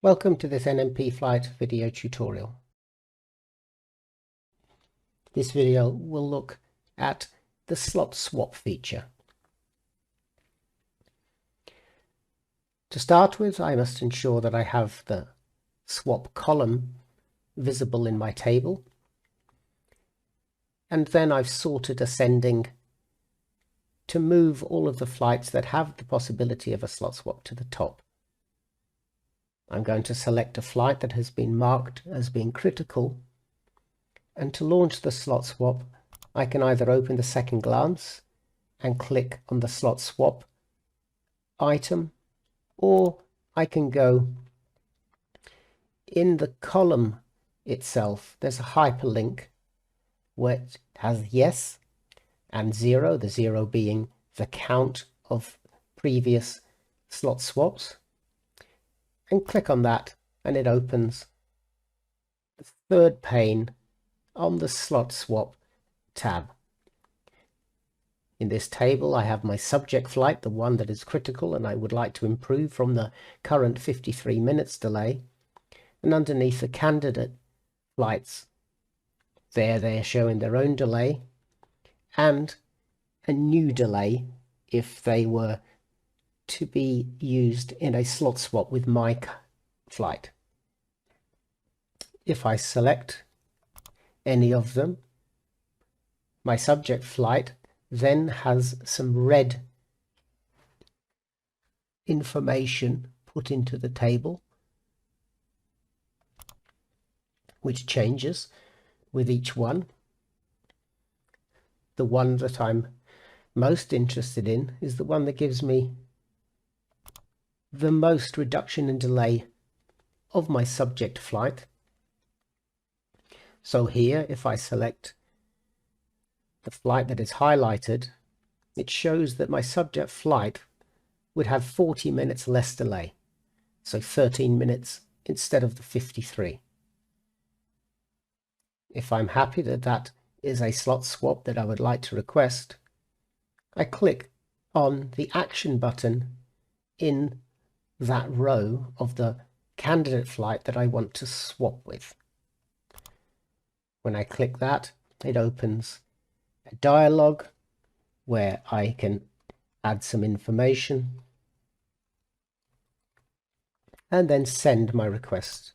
Welcome to this NMP flight video tutorial. This video will look at the slot swap feature. To start with, I must ensure that I have the swap column visible in my table, and then I've sorted ascending to move all of the flights that have the possibility of a slot swap to the top. I'm going to select a flight that has been marked as being critical, and to launch the slot swap I can either open the second glance and click on the slot swap item, or I can go in the column itself. There's a hyperlink where it has yes and 0, the 0 being the count of previous slot swaps, and click on that and it opens the third pane on the slot swap tab. In this table I have my subject flight, the one that is critical and I would like to improve from the current 53 minutes delay, and underneath the candidate flights they're showing their own delay and a new delay if they were to be used in a slot swap with my flight. If I select any of them, my subject flight then has some red information put into the table, which changes with each one. The one that I'm most interested in is the one that gives me the most reduction in delay of my subject flight. So here, if I select the flight that is highlighted, it shows that my subject flight would have 40 minutes less delay, so 13 minutes instead of the 53. If I'm happy that that is a slot swap that I would like to request, I click on the action button in that row of the candidate flight that I want to swap with. When I click that, it opens a dialog where I can add some information and then send my request.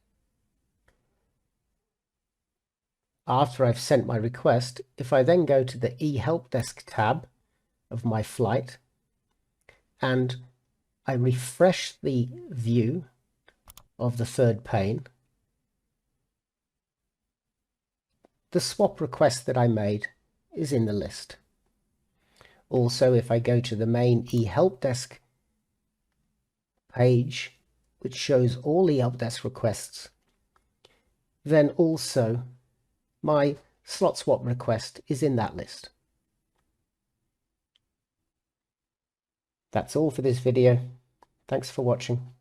After I've sent my request, if I then go to the eHelp Desk tab of my flight and I refresh the view of the third pane, the swap request that I made is in the list. Also, if I go to the main eHelp Desk page, which shows all eHelp Desk requests, then also my slot swap request is in that list. That's all for this video. Thanks for watching.